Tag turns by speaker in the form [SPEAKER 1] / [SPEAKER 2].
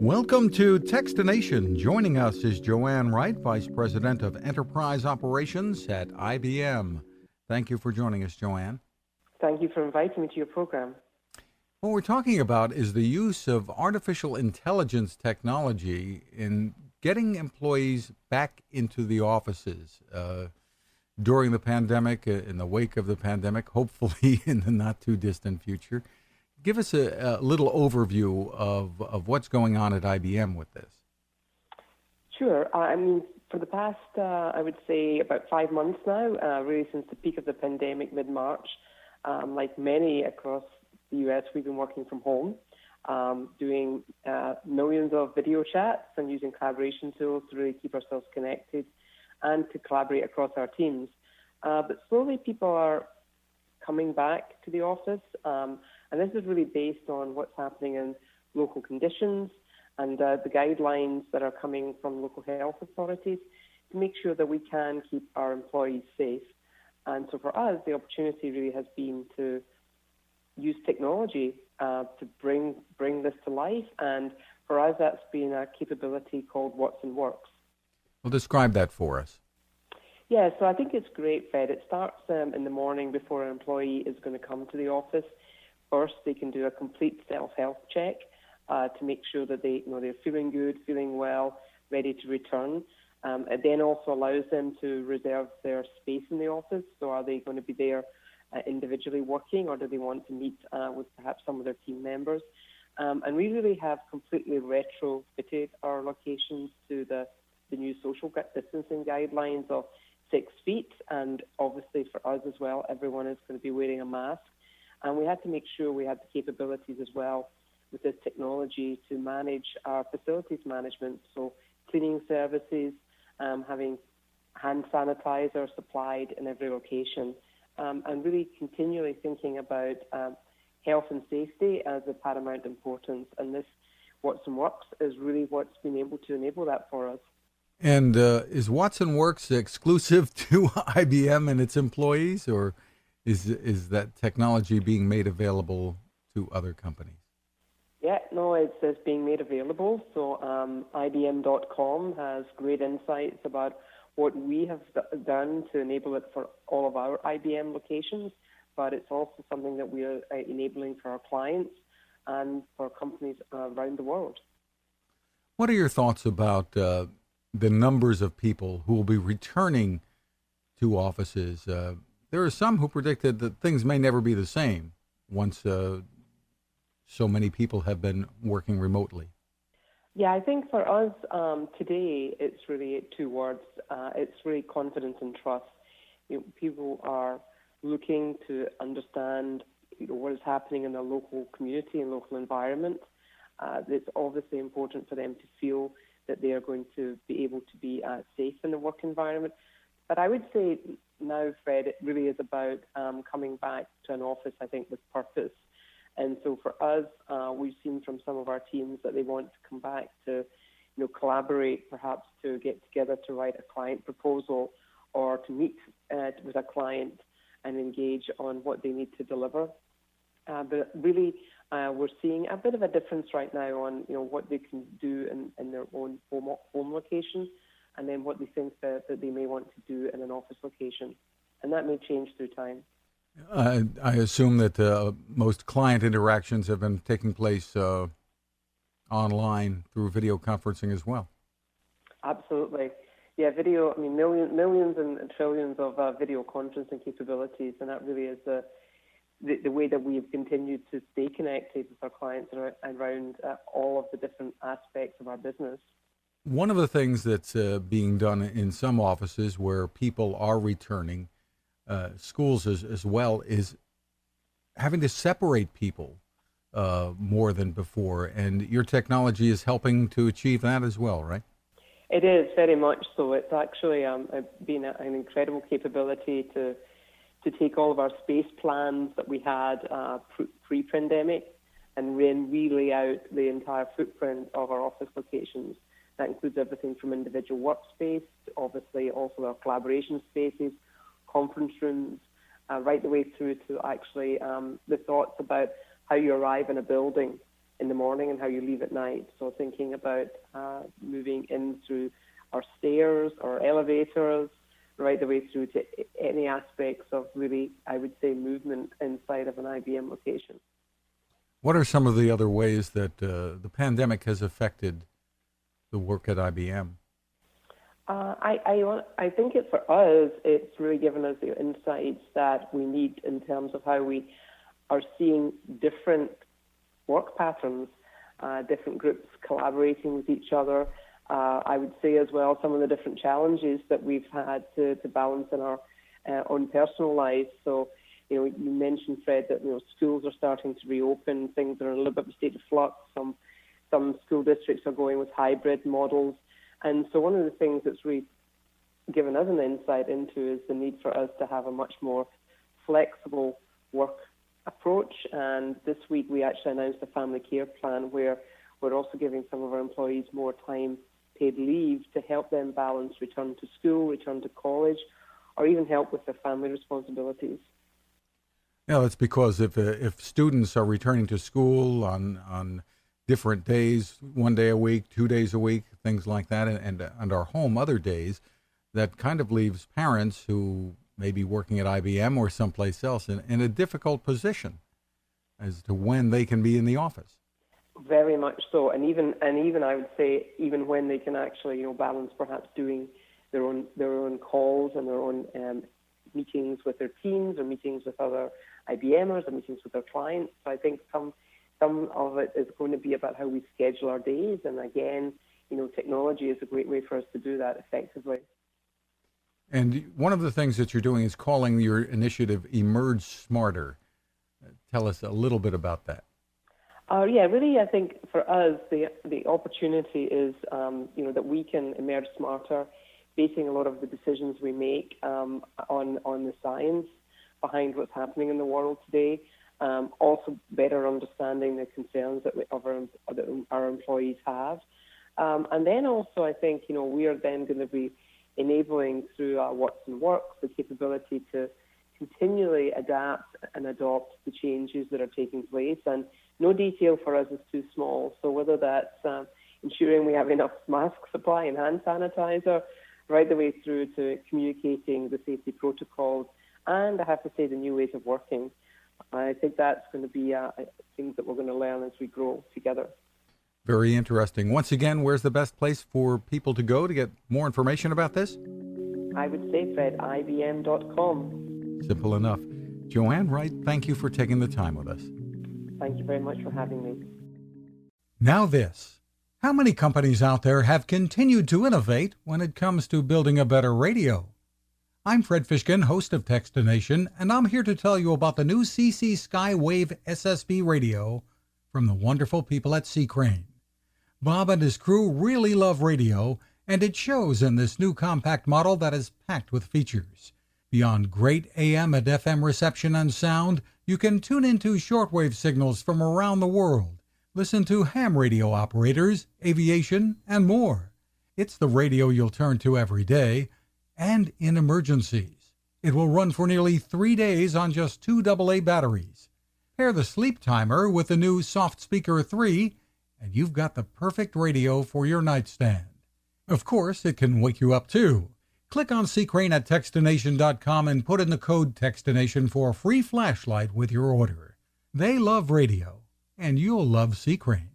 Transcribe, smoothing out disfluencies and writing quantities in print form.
[SPEAKER 1] Welcome to Techstination. Joining us is Joanne Wright, Vice President of Enterprise Operations at IBM. Thank you for joining us, Joanne.
[SPEAKER 2] Thank you for inviting me to your program.
[SPEAKER 1] What we're talking about is the use of artificial intelligence technology in getting employees back into the offices during the pandemic, in the wake of the pandemic, hopefully in the not too distant future. Give us a little overview of what's going on at IBM with this.
[SPEAKER 2] Sure. For the past, I would say, about 5 months now, really since the peak of the pandemic, mid-March, like many across the U.S., we've been working from home, doing millions of video chats and using collaboration tools to really keep ourselves connected and to collaborate across our teams. But slowly people are coming back to the office, and this is really based on what's happening in local conditions and the guidelines that are coming from local health authorities to make sure that we can keep our employees safe. And so for us, the opportunity really has been to use technology to bring this to life. And for us, that's been a capability called Watson Works.
[SPEAKER 1] Well, describe that for us.
[SPEAKER 2] Yeah, so I think it's great, Fred. It starts in the morning before an employee is going to come to the office. First, they can do a complete self-health check to make sure that they're feeling good, feeling well, ready to return. It then also allows them to reserve their space in the office. So are they going to be there individually working, or do they want to meet with perhaps some of their team members? And we really have completely retrofitted our locations to the new social distancing guidelines of 6 feet. And obviously for us as well, everyone is going to be wearing a mask. And we had to make sure we had the capabilities as well with this technology to manage our facilities management. So cleaning services, having hand sanitizer supplied in every location, and really continually thinking about health and safety as of paramount importance. And this Watson Works is really what's been able to enable that for us.
[SPEAKER 1] And is Watson Works exclusive to IBM and its employees, or is that technology being made available to other companies?
[SPEAKER 2] Yeah, no, it's being made available. So IBM.com has great insights about what we have done to enable it for all of our IBM locations, but it's also something that we are enabling for our clients and for companies around the world.
[SPEAKER 1] What are your thoughts about the numbers of people who will be returning to offices? There are some who predicted that things may never be the same once so many people have been working remotely.
[SPEAKER 2] Yeah, I think for us today, it's really 2 words. It's really confidence and trust. People are looking to understand what is happening in their local community and local environment. It's obviously important for them to feel that they are going to be able to be safe in the work environment. But I would say now, Fred, it really is about coming back to an office, I think, with purpose. And so for us, we've seen from some of our teams that they want to come back to, collaborate, perhaps to get together to write a client proposal or to meet with a client and engage on what they need to deliver. But really, we're seeing a bit of a difference right now on, what they can do in their own home location, and then what they think that they may want to do in an office location. And that may change through time.
[SPEAKER 1] I assume that most client interactions have been taking place online through video conferencing as well.
[SPEAKER 2] Absolutely. Yeah, video, millions and trillions of video conferencing capabilities, and that really is the way that we've continued to stay connected with our clients around all of the different aspects of our business.
[SPEAKER 1] One of the things that's being done in some offices where people are returning, schools as well, is having to separate people more than before. And your technology is helping to achieve that as well, right?
[SPEAKER 2] It is, very much so. It's actually been an incredible capability to take all of our space plans that we had pre-pandemic and then relay out the entire footprint of our office locations. That includes everything from individual workspace, to obviously also our collaboration spaces, conference rooms, right the way through to actually the thoughts about how you arrive in a building. in the morning and how you leave at night. So thinking about moving in through our stairs or elevators, right the way through to any aspects of really, I would say, movement inside of an IBM location.
[SPEAKER 1] What are some of the other ways that the pandemic has affected the work at IBM?
[SPEAKER 2] I think for us, it's really given us the insights that we need in terms of how we are seeing different work patterns, different groups collaborating with each other. I would say as well some of the different challenges that we've had to balance in our own personal lives. So, you mentioned, Fred, that schools are starting to reopen. Things are in a little bit of a state of flux. Some school districts are going with hybrid models. And so one of the things that's really given us an insight into is the need for us to have a much more flexible work approach. And this week we actually announced a family care plan where we're also giving some of our employees more time paid leave to help them balance return to school, return to college, or even help with their family responsibilities.
[SPEAKER 1] Yeah, that's because if students are returning to school on different days, 1 day a week, 2 days a week, things like that, and are home other days, that kind of leaves parents who may be working at IBM or someplace else in a difficult position as to when they can be in the office.
[SPEAKER 2] Very much so, and even I would say even when they can actually balance perhaps doing their own calls and their own meetings with their teams or meetings with other IBMers or meetings with their clients. So I think some of it is going to be about how we schedule our days, and again, technology is a great way for us to do that effectively.
[SPEAKER 1] And one of the things that you're doing is calling your initiative Emerge Smarter. Tell us a little bit about that.
[SPEAKER 2] Really, I think for us, the opportunity is, that we can emerge smarter, basing a lot of the decisions we make on the science behind what's happening in the world today. Also, better understanding the concerns that our employees have, and then also, I think we are then going to be enabling through our Watson Works the capability to continually adapt and adopt the changes that are taking place. And no detail for us is too small. So whether that's ensuring we have enough mask supply and hand sanitizer, right the way through to communicating the safety protocols, and I have to say the new ways of working. I think that's going to be things that we're going to learn as we grow together.
[SPEAKER 1] Very interesting. Once again, where's the best place for people to go to get more information about this?
[SPEAKER 2] I would say, Fred, IBM.com.
[SPEAKER 1] Simple enough. Joanne Wright, thank you for taking the time with us.
[SPEAKER 2] Thank you very much for having me.
[SPEAKER 1] Now this. How many companies out there have continued to innovate when it comes to building a better radio? I'm Fred Fishkin, host of Techstination, and I'm here to tell you about the new CC Skywave SSB radio from the wonderful people at C. Crane. Bob and his crew really love radio, and it shows in this new compact model that is packed with features. Beyond great AM and FM reception and sound, you can tune into shortwave signals from around the world, listen to ham radio operators, aviation, and more. It's the radio you'll turn to every day, and in emergencies. It will run for nearly 3 days on just 2 AA batteries. Pair the sleep timer with the new Soft Speaker 3, and you've got the perfect radio for your nightstand. Of course, it can wake you up too. Click on Crane at Techstination.com and put in the code Techstination for a free flashlight with your order. They love radio, and you'll love Crane.